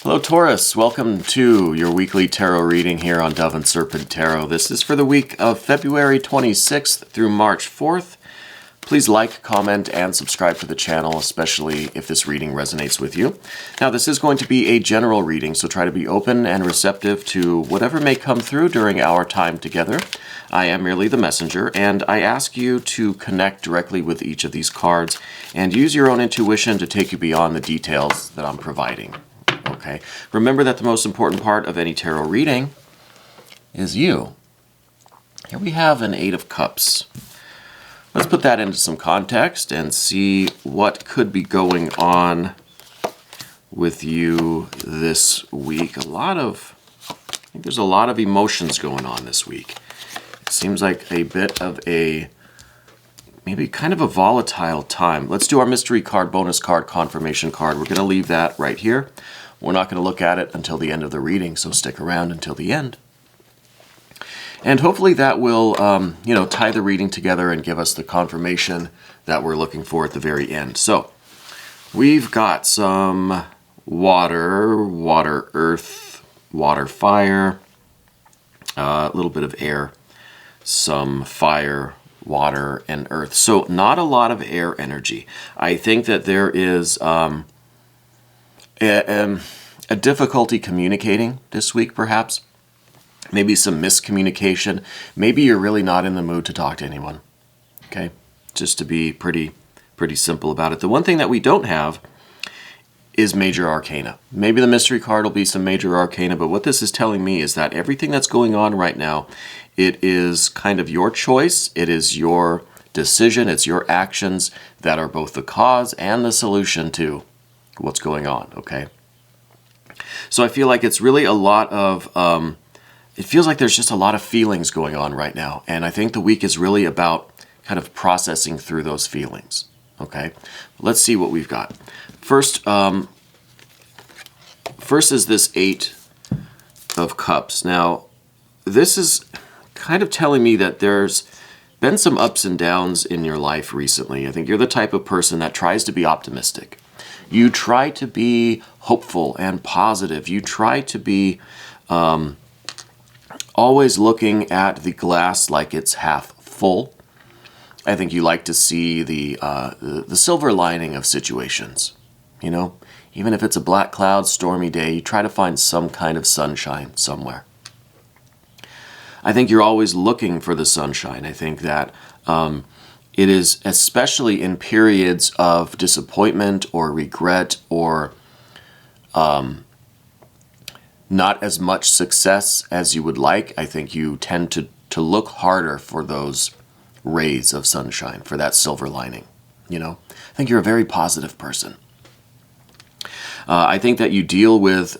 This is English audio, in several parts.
Hello Taurus, welcome to your weekly tarot reading here on Dove and Serpent Tarot. This is for the week of February 26th through March 4th. Please like, comment, and subscribe to the channel, especially if this reading resonates with you. Now this is going to be a general reading, so try to be open and receptive to whatever may come through during our time together. I am merely the messenger, and I ask you to connect directly with each of these cards and use your own intuition to take you beyond the details that I'm providing. Okay. Remember that the most important part of any tarot reading is you. Here we have an Eight of Cups. Let's put that into some context and see what could be going on with you this week. I think there's a lot of emotions going on this week. It seems like a bit of maybe kind of a volatile time. Let's do our mystery card, bonus card, confirmation card. We're going to leave that right here. We're not going to look at it until the end of the reading, so stick around until the end. And hopefully that will, tie the reading together and give us the confirmation that we're looking for at the very end. So we've got some water, earth, water, fire, a little bit of air, some fire, water, and earth. So not a lot of air energy. I think that there is a difficulty communicating this week, perhaps. Maybe some miscommunication. Maybe you're really not in the mood to talk to anyone. Okay? Just to be pretty simple about it. The one thing that we don't have is major arcana. Maybe the mystery card will be some major arcana, but what this is telling me is that everything that's going on right now, it is kind of your choice. It is your decision. It's your actions that are both the cause and the solution to what's going on, okay? So I feel like it's really a lot of, it feels like there's just a lot of feelings going on right now. And I think the week is really about kind of processing through those feelings, okay? Let's see what we've got. First is this Eight of Cups. Now, this is kind of telling me that there's been some ups and downs in your life recently. I think you're the type of person that tries to be optimistic. You try to be hopeful and positive. You try to be always looking at the glass like it's half full. I think you like to see the silver lining of situations. You know, even if it's a black cloud, stormy day, you try to find some kind of sunshine somewhere. I think you're always looking for the sunshine. I think that it is especially in periods of disappointment or regret or not as much success as you would like. I think you tend to look harder for those rays of sunshine, for that silver lining. You know, I think you're a very positive person. I think that you deal with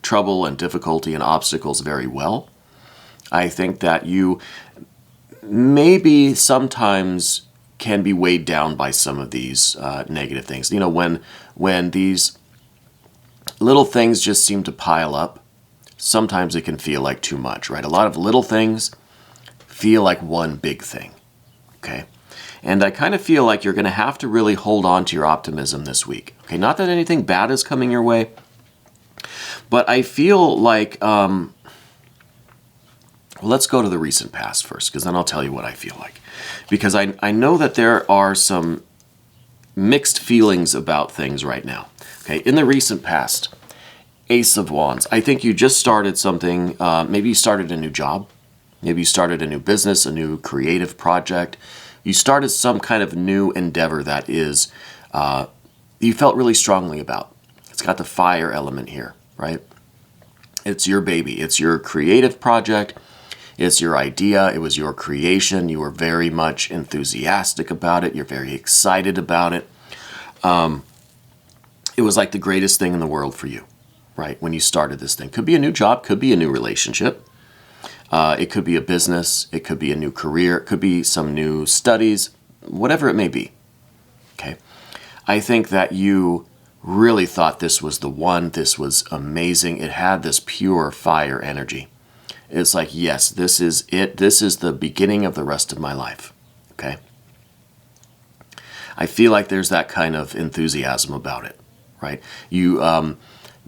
trouble and difficulty and obstacles very well. I think that you maybe sometimes can be weighed down by some of these negative things. You know, when these little things just seem to pile up, sometimes it can feel like too much, right? A lot of little things feel like one big thing, okay? And I kind of feel like you're going to have to really hold on to your optimism this week, okay? Not that anything bad is coming your way, but I feel like, well, let's go to the recent past first, because then I'll tell you what I feel like. Because I know that there are some mixed feelings about things right now. Okay, in the recent past, Ace of Wands. I think you just started something, maybe you started a new job, maybe you started a new business, a new creative project. You started some kind of new endeavor that is, you felt really strongly about. It's got the fire element here, right? It's your baby. It's your creative project. It's your idea. It was your creation. You were very much enthusiastic about it. You're very excited about it. It was like the greatest thing in the world for you, right? When you started this thing. Could be a new job. Could be a new relationship. It could be a business. It could be a new career. It could be some new studies. Whatever it may be. Okay. I think that you really thought this was the one. This was amazing. It had this pure fire energy. It's like, yes, this is it. This is the beginning of the rest of my life. Okay? I feel like there's that kind of enthusiasm about it, right? You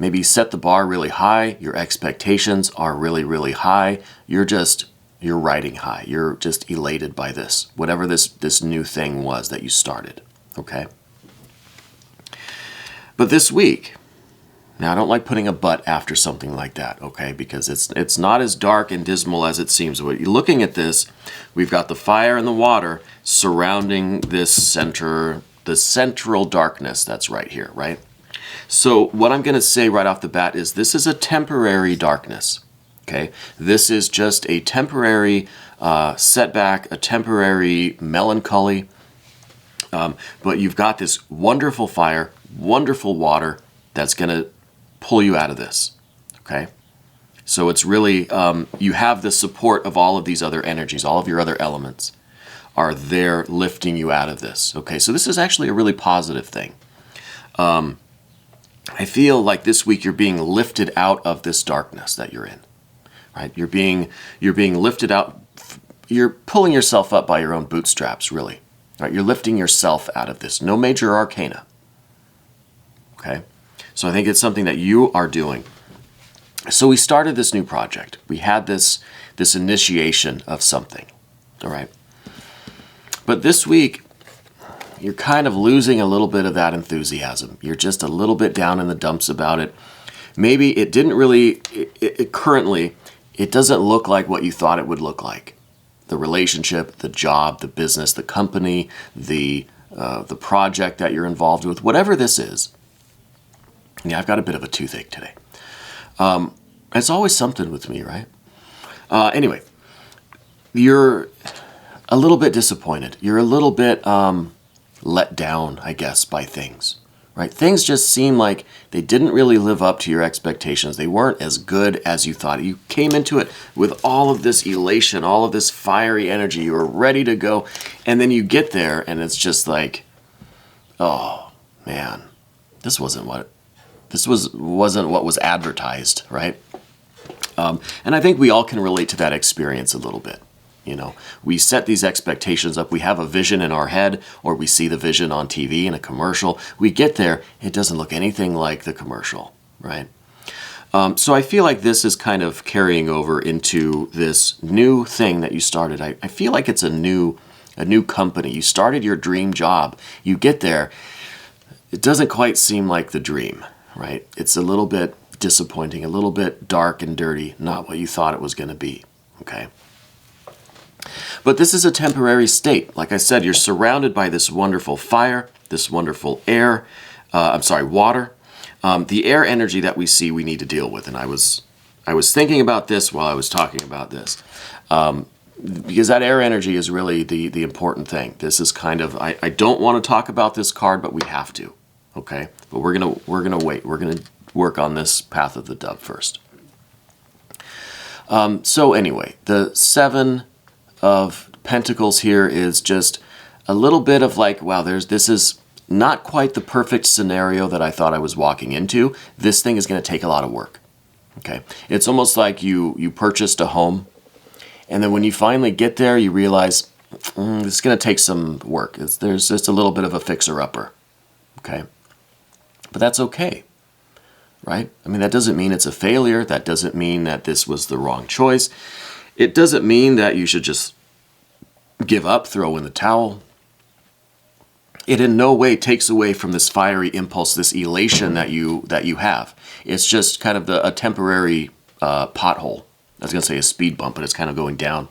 maybe set the bar really high. Your expectations are really, really high. You're riding high. You're just elated by this, whatever this new thing was that you started, okay? But this week, now I don't like putting a but after something like that, okay? Because it's not as dark and dismal as it seems. When you're looking at this, we've got the fire and the water surrounding this the central darkness that's right here, right? So what I'm going to say right off the bat is this is a temporary darkness, okay? This is just a temporary setback, a temporary melancholy. But you've got this wonderful fire, wonderful water that's going to pull you out of this, okay? So it's really, you have the support of all of these other energies, all of your other elements are there lifting you out of this, okay? So this is actually a really positive thing. I feel like this week you're being lifted out of this darkness that you're in, right? You're being lifted out, you're pulling yourself up by your own bootstraps, really, right? You're lifting yourself out of this. No major arcana, okay? So I think it's something that you are doing. So we started this new project. We had this initiation of something, all right? But this week, you're kind of losing a little bit of that enthusiasm. You're just a little bit down in the dumps about it. Maybe it didn't really, currently, it doesn't look like what you thought it would look like. The relationship, the job, the business, the company, the project that you're involved with, whatever this is. Yeah, I've got a bit of a toothache today. It's always something with me, right? Anyway, you're a little bit disappointed. You're a little bit let down, I guess, by things, right? Things just seem like they didn't really live up to your expectations. They weren't as good as you thought. You came into it with all of this elation, all of this fiery energy. You were ready to go. And then you get there and it's just like, oh, man, this wasn't what was advertised, right? And I think we all can relate to that experience a little bit. You know, we set these expectations up. We have a vision in our head, or we see the vision on TV in a commercial. We get there, it doesn't look anything like the commercial, right? So I feel like this is kind of carrying over into this new thing that you started. I feel like it's a new company. You started your dream job. You get there, it doesn't quite seem like the dream, right? It's a little bit disappointing, a little bit dark and dirty, not what you thought it was going to be, okay? But this is a temporary state. Like I said, you're surrounded by this wonderful fire, this wonderful water. The air energy that we see we need to deal with. And I was thinking about this while I was talking about this. Because that air energy is really the important thing. This is kind of, I don't want to talk about this card, but we have to. Okay? But we're gonna wait. We're gonna work on this Path of the Dove first. So anyway, the Seven of Pentacles here is just a little bit of like, wow, this is not quite the perfect scenario that I thought I was walking into. This thing is going to take a lot of work. Okay, it's almost like you purchased a home, and then when you finally get there, you realize it's going to take some work. There's just a little bit of a fixer-upper. Okay, but that's okay, right? I mean, that doesn't mean it's a failure. That doesn't mean that this was the wrong choice. It doesn't mean that you should just give up, throw in the towel. It in no way takes away from this fiery impulse, this elation that you have. It's just kind of a temporary pothole. I was going to say a speed bump, but it's kind of going down.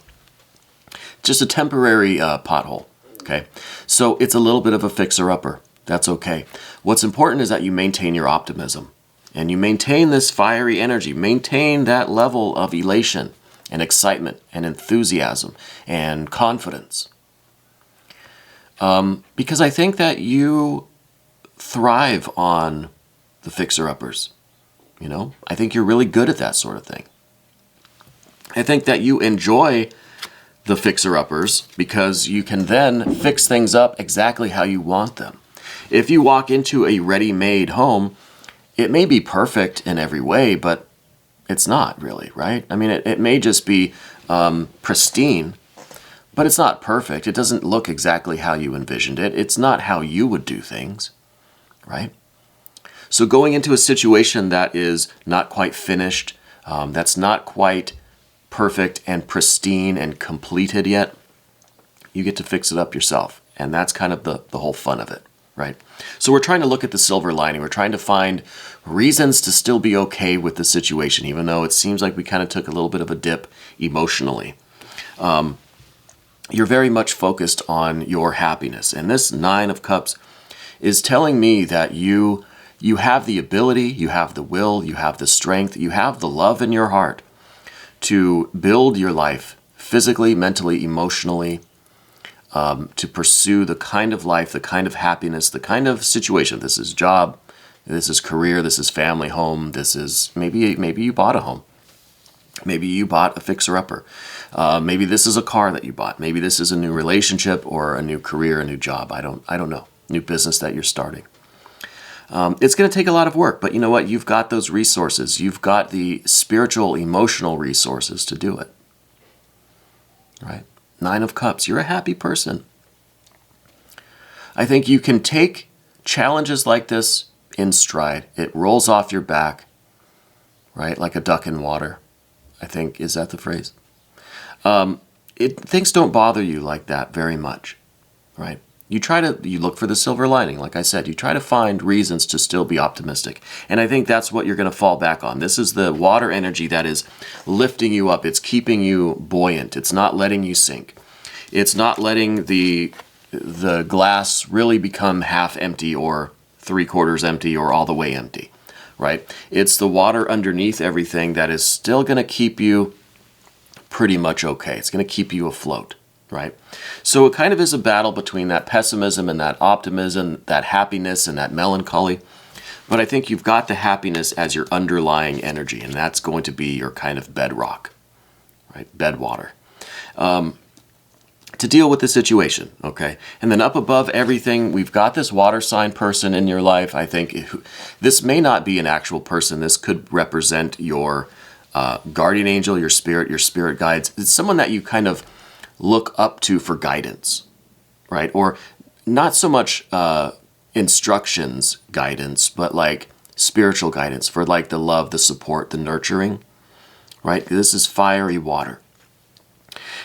Just a temporary pothole, okay? So it's a little bit of a fixer-upper. That's okay. What's important is that you maintain your optimism. And you maintain this fiery energy. Maintain that level of elation and excitement and enthusiasm and confidence. Because I think that you thrive on the fixer-uppers. You know, I think you're really good at that sort of thing. I think that you enjoy the fixer-uppers because you can then fix things up exactly how you want them. If you walk into a ready-made home, it may be perfect in every way, but it's not really, right? I mean, it may just be pristine, but it's not perfect. It doesn't look exactly how you envisioned it. It's not how you would do things, right? So going into a situation that is not quite finished, that's not quite perfect and pristine and completed yet, you get to fix it up yourself. And that's kind of the whole fun of it, right? So we're trying to look at the silver lining. We're trying to find reasons to still be okay with the situation, even though it seems like we kind of took a little bit of a dip emotionally. You're very much focused on your happiness. And this Nine of Cups is telling me that you have the ability, you have the will, you have the strength, you have the love in your heart to build your life physically, mentally, emotionally, to pursue the kind of life, the kind of happiness, the kind of situation. This is job, this is career, this is family, home, this is maybe you bought a home. Maybe you bought a fixer-upper. Maybe this is a car that you bought. Maybe this is a new relationship or a new career, a new job. I don't know. New business that you're starting. It's going to take a lot of work, but you know what? You've got those resources. You've got the spiritual, emotional resources to do it. Right? Nine of Cups. You're a happy person. I think you can take challenges like this in stride. It rolls off your back, right? Like a duck in water. I think, is that the phrase? Things don't bother you like that very much, right? You look for the silver lining, like I said. You try to find reasons to still be optimistic. And I think that's what you're going to fall back on. This is the water energy that is lifting you up. It's keeping you buoyant. It's not letting you sink. It's not letting the glass really become half empty or 3/4 empty or all the way empty. Right? It's the water underneath everything that is still going to keep you pretty much okay. It's going to keep you afloat, right? So it kind of is a battle between that pessimism and that optimism, that happiness and that melancholy. But I think you've got the happiness as your underlying energy, and that's going to be your kind of bedrock, right? Bedwater. To deal with the situation, okay? And then up above everything, we've got this water sign person in your life. I think this may not be an actual person. This could represent your guardian angel, your spirit guides. It's someone that you kind of look up to for guidance, right? Or not so much instructions guidance, but like spiritual guidance for like the love, the support, the nurturing, right? This is fiery water.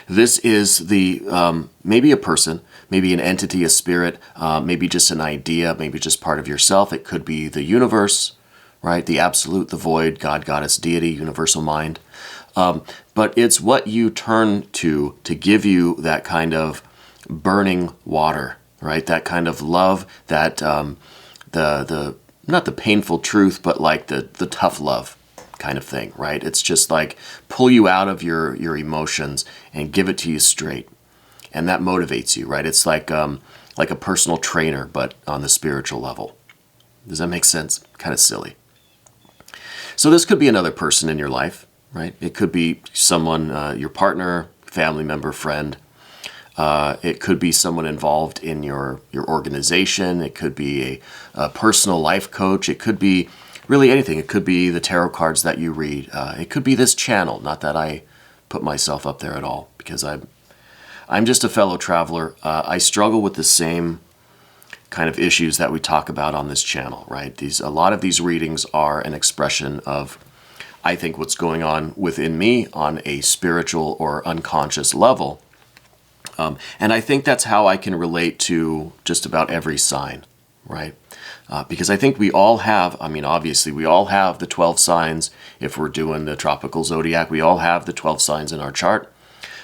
This is the maybe a person, maybe an entity, a spirit, maybe just an idea, maybe just part of yourself. It could be the universe, right? The absolute, the void, God, goddess, deity, universal mind. But it's what you turn to give you that kind of burning water, right? That kind of love, that the not the painful truth, but like the tough love kind of thing, right? It's just like pull you out of your emotions and give it to you straight. And that motivates you, right? It's like a personal trainer, but on the spiritual level. Does that make sense? Kind of silly. So this could be another person in your life, right? It could be someone, your partner, family member, friend. It could be someone involved in your organization. It could be a personal life coach. It could be really anything. It could be the tarot cards that you read. It could be this channel. Not that I put myself up there at all, because I'm just a fellow traveler. I struggle with the same kind of issues that we talk about on this channel, right? A lot of these readings are an expression of, I think, what's going on within me on a spiritual or unconscious level. And I think that's how I can relate to just about every sign, right? Because I think we all have, obviously we all have the 12 signs. If we're doing the tropical zodiac, we all have the 12 signs in our chart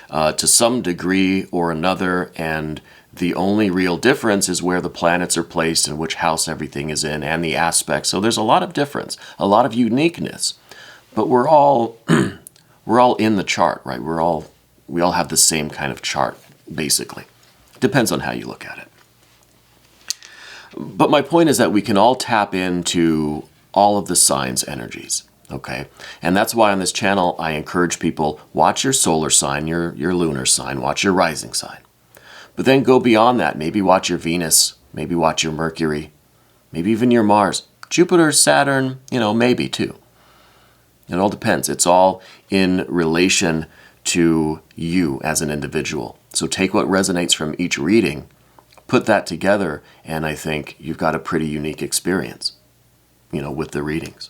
to some degree or another. And the only real difference is where the planets are placed and which house everything is in and the aspects. So there's a lot of difference, a lot of uniqueness, but we're all in the chart, right? We all have the same kind of chart, basically. Depends on how you look at it. But my point is that we can all tap into all of the signs' energies, okay? And that's why on this channel, I encourage people, watch your solar sign, your lunar sign, watch your rising sign. But then go beyond that. Maybe watch your Venus, maybe watch your Mercury, maybe even your Mars. Jupiter, Saturn, maybe too. It all depends. It's all in relation to you as an individual. So take what resonates from each reading, put that together, and I think you've got a pretty unique experience. with the readings.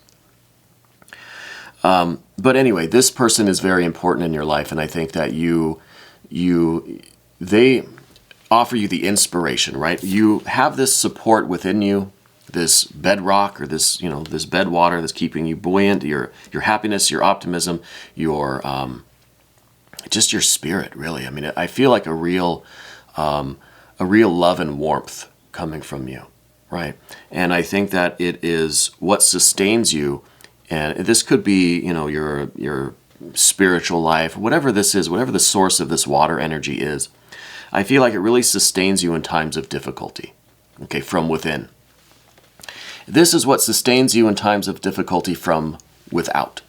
But anyway, this person is very important in your life, and I think that they offer you the inspiration, right? You have this support within you, this bedrock, or this, this bed water that's keeping you buoyant, your happiness, your optimism, your just your spirit, really. I mean, I feel like a real love and warmth coming from you, right? And I think that it is what sustains you. And this could be, your spiritual life, whatever this is, whatever the source of this water energy is. I feel like it really sustains you in times of difficulty, okay, from within. This is what sustains you in times of difficulty from without.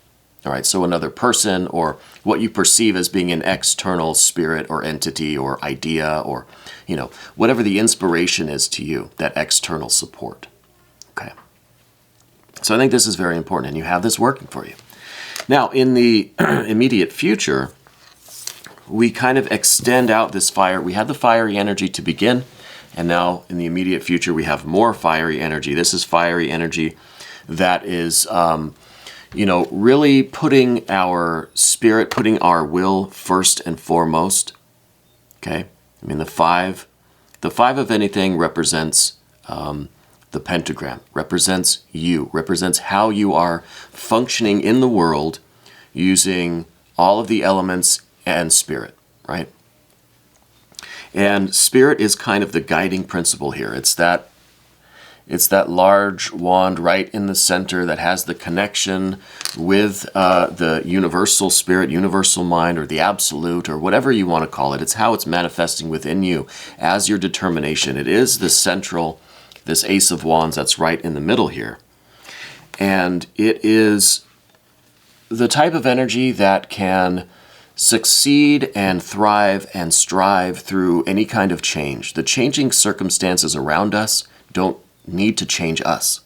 All right, so another person, or what you perceive as being an external spirit or entity or idea, or, whatever the inspiration is to you, that external support. Okay. So I think this is very important, and you have this working for you. Now, in the immediate future, we kind of extend out this fire. We had the fiery energy to begin, and now in the immediate future, we have more fiery energy. This is fiery energy that is, really putting our spirit, putting our will first and foremost. Okay? I mean, the five of anything represents the pentagram, represents you, represents how you are functioning in the world using all of the elements and spirit, right? And spirit is kind of the guiding principle here. It's that large wand right in the center that has the connection with the universal spirit, universal mind, or the absolute, or whatever you want to call it. It's how it's manifesting within you as your determination. It is the central, this Ace of Wands that's right in the middle here. And it is the type of energy that can succeed and thrive and strive through any kind of change. The changing circumstances around us don't need to change us,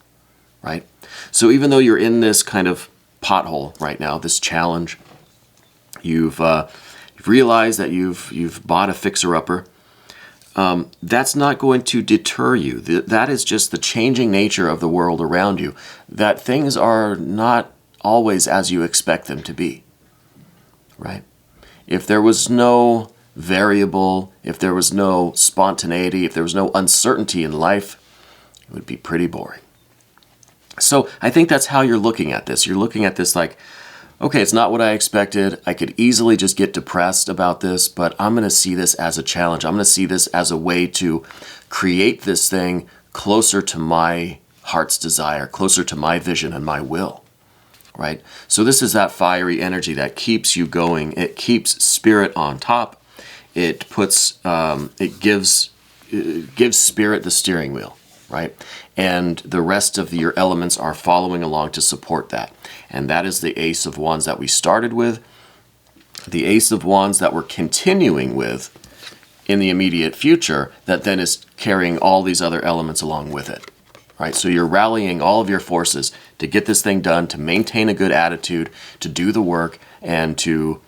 right? So even though you're in this kind of pothole right now, this challenge, you've realized that you've bought a fixer-upper. That's not going to deter you. That is just the changing nature of the world around you, that things are not always as you expect them to be, right? If there was no variable, if there was no spontaneity, if there was no uncertainty in life, it would be pretty boring. So I think that's how you're looking at this. You're looking at this like, okay, it's not what I expected. I could easily just get depressed about this, but I'm going to see this as a challenge. I'm going to see this as a way to create this thing closer to my heart's desire, closer to my vision and my will, right? So this is that fiery energy that keeps you going. It keeps spirit on top. It puts, it gives spirit the steering wheel, right? And the rest of your elements are following along to support that. And that is the Ace of Wands that we started with, the Ace of Wands that we're continuing with in the immediate future, that then is carrying all these other elements along with it, right? So you're rallying all of your forces to get this thing done, to maintain a good attitude, to do the work, and to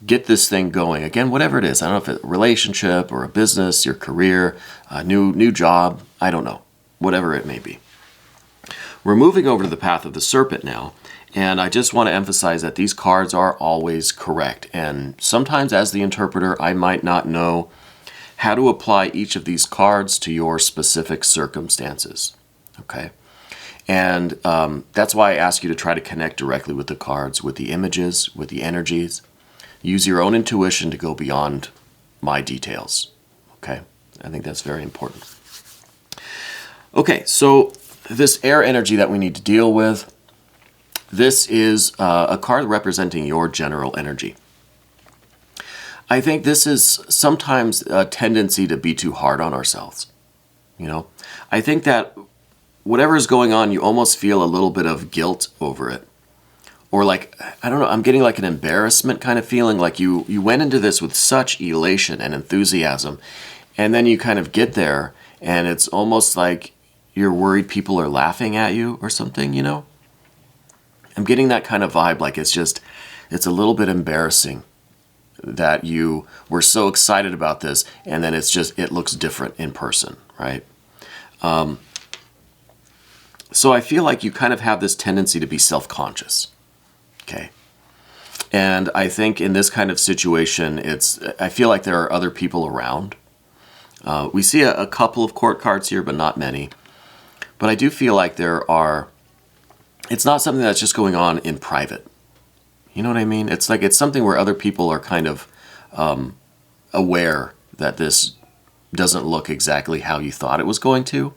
get this thing going. Again, whatever it is, I don't know if it's a relationship or a business, your career, a new job, I don't know, whatever it may be. We're moving over to the path of the Serpent now, and I just want to emphasize that these cards are always correct. And sometimes as the interpreter, I might not know how to apply each of these cards to your specific circumstances, okay? And that's why I ask you to try to connect directly with the cards, with the images, with the energies. Use your own intuition to go beyond my details, okay? I think that's very important. Okay, so this air energy that we need to deal with, this is a card representing your general energy. I think this is sometimes a tendency to be too hard on ourselves, you know? I think that whatever is going on, you almost feel a little bit of guilt over it. Or like, I don't know, I'm getting like an embarrassment kind of feeling, like you went into this with such elation and enthusiasm, and then you kind of get there, and it's almost like you're worried people are laughing at you or something, you know? I'm getting that kind of vibe, like it's a little bit embarrassing that you were so excited about this, and then it looks different in person, right? So I feel like you kind of have this tendency to be self-conscious, okay? And I think in this kind of situation, I feel like there are other people around. We see a couple of court cards here, but not many. But I do feel like it's not something that's just going on in private. You know what I mean? It's like it's something where other people are kind of aware that this doesn't look exactly how you thought it was going to.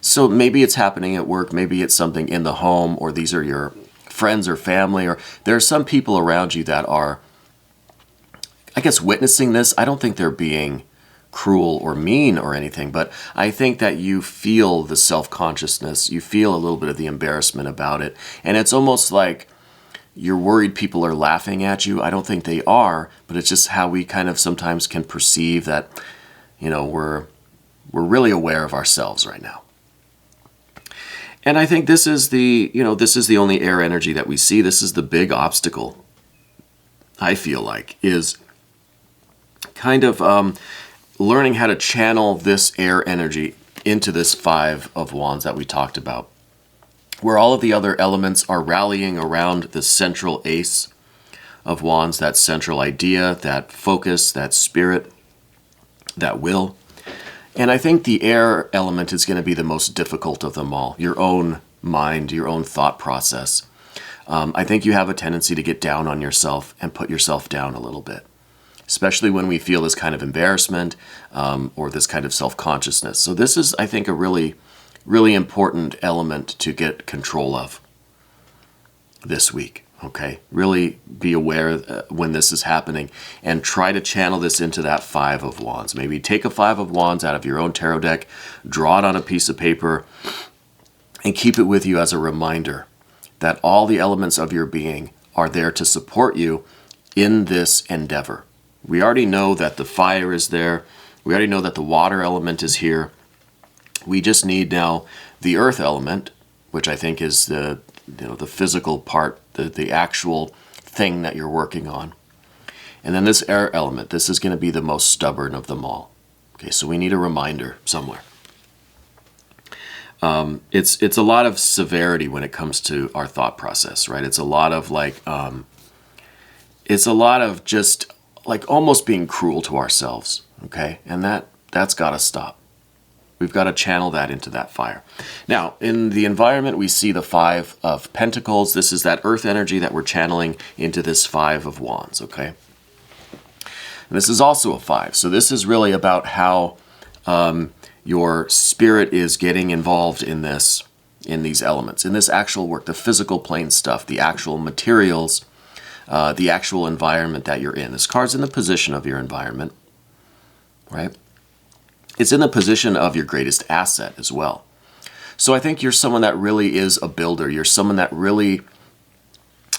So maybe it's happening at work, maybe it's something in the home, or these are your friends or family, or there are some people around you that are, I guess, witnessing this. I don't think they're being cruel or mean or anything, but I think that you feel the self-consciousness, you feel a little bit of the embarrassment about it, and it's almost like you're worried people are laughing at you. I don't think they are, but it's just how we kind of sometimes can perceive that, you know, we're really aware of ourselves right now. And I think this is the only air energy that we see. This is the big obstacle, I feel like, is kind of learning how to channel this air energy into this Five of Wands that we talked about, where all of the other elements are rallying around the central Ace of Wands, that central idea, that focus, that spirit, that will. And I think the air element is going to be the most difficult of them all. Your own mind, your own thought process. I think you have a tendency to get down on yourself and put yourself down a little bit, especially when we feel this kind of embarrassment or this kind of self-consciousness. So this is, I think, a really, really important element to get control of this week. Okay, really be aware when this is happening and try to channel this into that Five of Wands. Maybe take a Five of Wands out of your own tarot deck, draw it on a piece of paper, and keep it with you as a reminder that all the elements of your being are there to support you in this endeavor. We already know that the fire is there. We already know that the water element is here. We just need now the earth element, which I think is the physical part, the actual thing that you're working on. And then this air element, this is going to be the most stubborn of them all. Okay, so we need a reminder somewhere. It's a lot of severity when it comes to our thought process, right? It's a lot of just like almost being cruel to ourselves, okay? And that's got to stop. We've got to channel that into that fire. Now, in the environment, we see the Five of Pentacles. This is that earth energy that we're channeling into this Five of Wands, okay? And this is also a 5. So this is really about how your spirit is getting involved in these elements, in this actual work, the physical plane stuff, the actual materials, the actual environment that you're in. This card's in the position of your environment, right? It's in the position of your greatest asset as well. So I think you're someone that really is a builder. You're someone that really,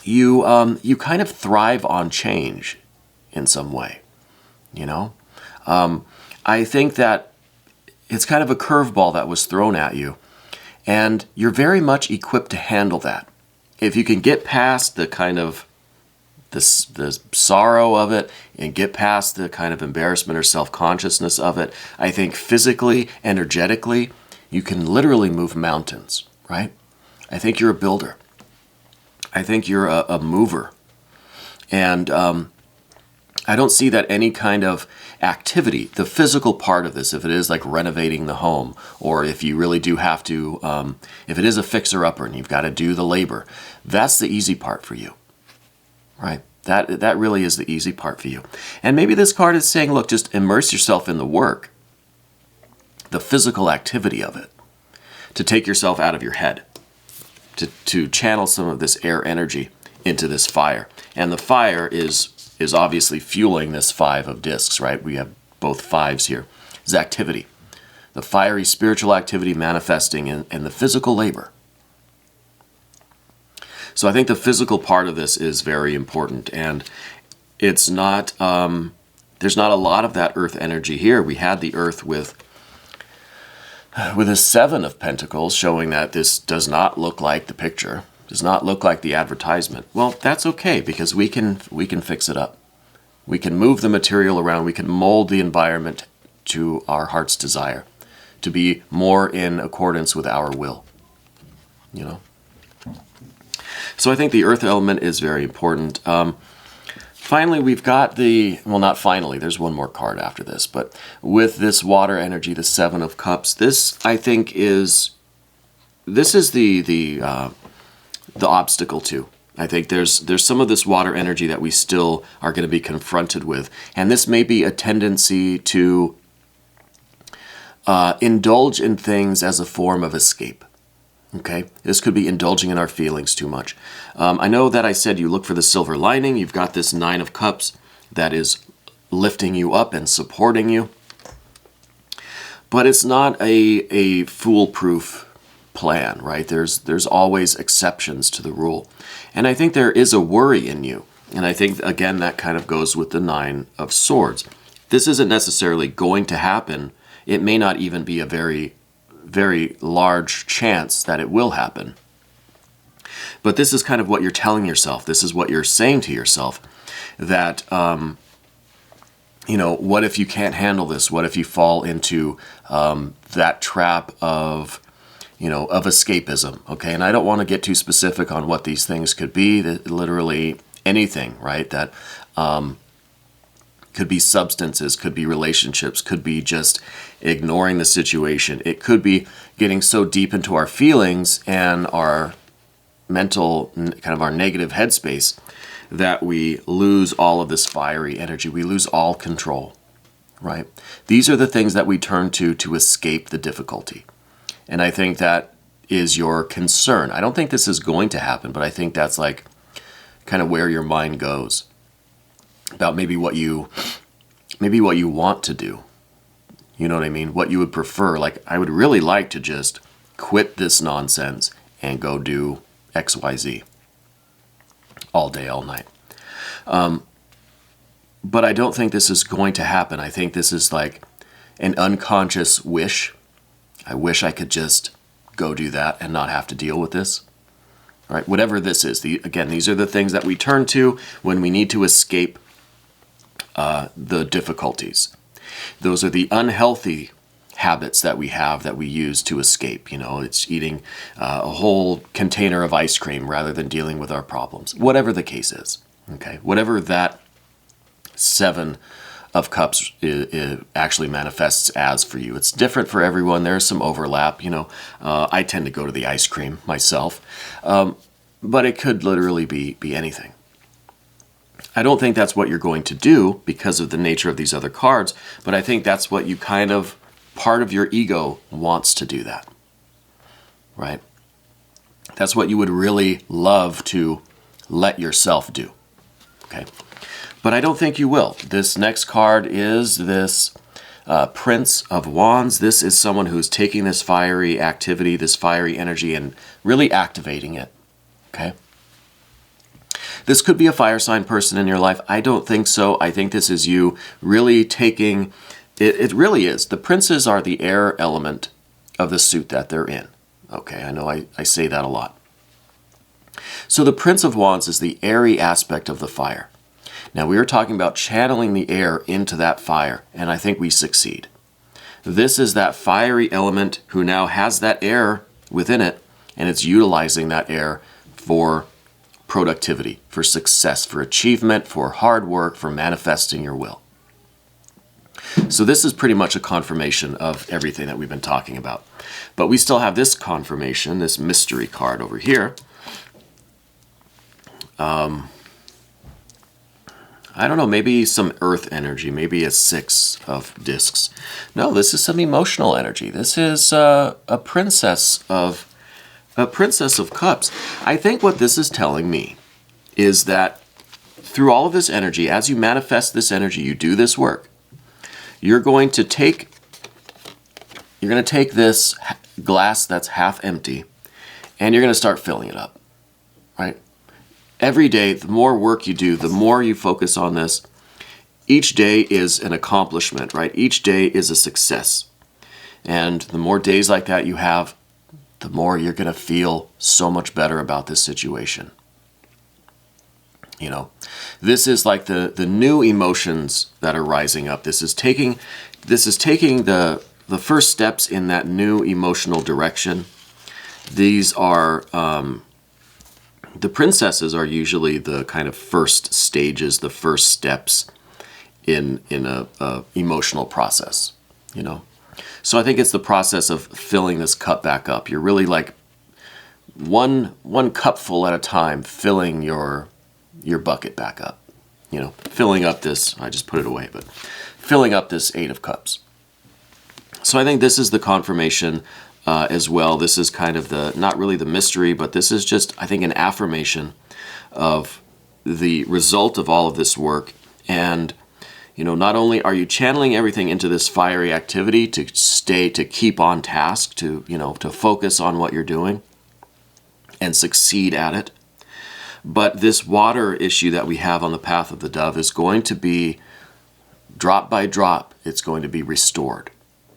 you kind of thrive on change in some way, you know? I think that it's kind of a curveball that was thrown at you, and you're very much equipped to handle that. If you can get past the kind of the sorrow of it and get past the kind of embarrassment or self-consciousness of it, I think physically, energetically, you can literally move mountains, right? I think you're a builder. I think you're a mover. And I don't see that any kind of activity, the physical part of this, if it is like renovating the home, or if you really do have to, if it is a fixer-upper and you've got to do the labor, that's the easy part for you. Right? That really is the easy part for you. And maybe this card is saying, look, just immerse yourself in the work, the physical activity of it, to take yourself out of your head, to channel some of this air energy into this fire. And the fire is obviously fueling this 5 of discs, right? We have both 5s here. It's activity. The fiery spiritual activity manifesting in the physical labor. So I think the physical part of this is very important, and it's not, there's not a lot of that earth energy here. We had the earth with a 7 of Pentacles, showing that this does not look like the picture, does not look like the advertisement. Well, that's okay, because we can fix it up. We can move the material around. We can mold the environment to our heart's desire, to be more in accordance with our will. you know. So I think the earth element is very important. Finally, we've got the, well, not finally, there's one more card after this, but with this water energy, the Seven of Cups, this, I think, is, this is the obstacle too. I think there's some of this water energy that we still are going to be confronted with, and this may be a tendency to indulge in things as a form of escape. Okay, this could be indulging in our feelings too much. I know that I said you look for the silver lining. You've got this Nine of Cups that is lifting you up and supporting you. But it's not a foolproof plan, right? There's always exceptions to the rule. And I think there is a worry in you. And I think, again, that kind of goes with the Nine of Swords. This isn't necessarily going to happen. It may not even be a very large chance that it will happen. But this is kind of what you're telling yourself. This is what you're saying to yourself, that, you know, what if you can't handle this? What if you fall into that trap of, you know, of escapism? Okay, and I don't want to get too specific on what these things could be. Literally anything, right? That could be substances, could be relationships, could be just ignoring the situation. It could be getting so deep into our feelings and our mental, kind of our negative headspace, that we lose all of this fiery energy. We lose all control, right? These are the things that we turn to escape the difficulty. And I think that is your concern. I don't think this is going to happen, but I think that's like kind of where your mind goes about maybe what you want to do. You know what I mean? What you would prefer. Like, I would really like to just quit this nonsense and go do XYZ all day, all night. But I don't think this is going to happen. I think this is like an unconscious wish. I wish I could just go do that and not have to deal with this. All right, whatever this is. Again, these are the things that we turn to when we need to escape the difficulties. Those are the unhealthy habits that we have that we use to escape. You know, it's eating a whole container of ice cream rather than dealing with our problems. Whatever the case is, okay? Whatever that Seven of Cups actually manifests as for you. It's different for everyone. There's some overlap. You know, I tend to go to the ice cream myself, but it could literally be anything. I don't think that's what you're going to do because of the nature of these other cards, but I think that's what you kind of, part of your ego wants to do that, right? That's what you would really love to let yourself do, okay? But I don't think you will. This next card is this Prince of Wands. This is someone who's taking this fiery activity, this fiery energy, and really activating it, okay? This could be a fire sign person in your life. I don't think so. I think this is you really taking, it really is. The princes are the air element of the suit that they're in. Okay, I know I say that a lot. So the Prince of Wands is the airy aspect of the fire. Now we were talking about channeling the air into that fire, and I think we succeed. This is that fiery element who now has that air within it, and it's utilizing that air for productivity, for success, for achievement, for hard work, for manifesting your will. So this is pretty much a confirmation of everything that we've been talking about. But we still have this confirmation, this mystery card over here. I don't know, maybe some earth energy, maybe a 6 of discs. No, this is some emotional energy. This is a princess of Cups. I think what this is telling me is that through all of this energy, as you manifest this energy, you do this work, you're going to take this glass that's half empty, and you're going to start filling it up, right? Every day, the more work you do, the more you focus on this, each day is an accomplishment, right? Each day is a success. And the more days like that you have, the more you're going to feel so much better about this situation. You know, this is like the new emotions that are rising up. This is taking the first steps in that new emotional direction. These are, the princesses are usually the kind of first stages, the first steps in a emotional process, you know. So I think it's the process of filling this cup back up. You're really like one cupful at a time, filling your bucket back up, you know, filling up this, I just put it away, but filling up this 8 of Cups. So I think this is the confirmation as well. This is kind of the, not really the mystery, but this is just, I think, an affirmation of the result of all of this work. And, you know, not only are you channeling everything into this fiery activity to keep on task, to, you know, to focus on what you're doing and succeed at it, but this water issue that we have on the path of the dove is going to be drop by drop, it's going to be restored,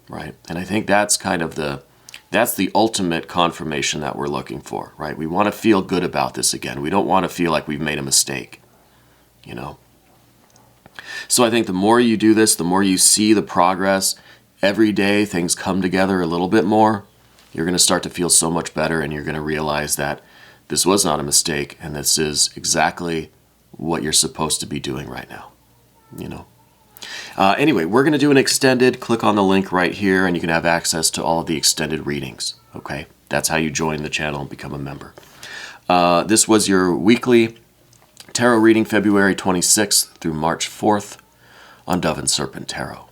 right? And I think that's kind of that's the ultimate confirmation that we're looking for, right? We want to feel good about this again. We don't want to feel like we've made a mistake, you know? So I think the more you do this, the more you see the progress, every day things come together a little bit more, you're going to start to feel so much better, and you're going to realize that this was not a mistake, and this is exactly what you're supposed to be doing right now, you know? Anyway, we're going to do an extended. Click on the link right here, and you can have access to all of the extended readings, okay? That's how you join the channel and become a member. This was your weekly tarot reading, February 26th through March 4th on Dove and Serpent Tarot.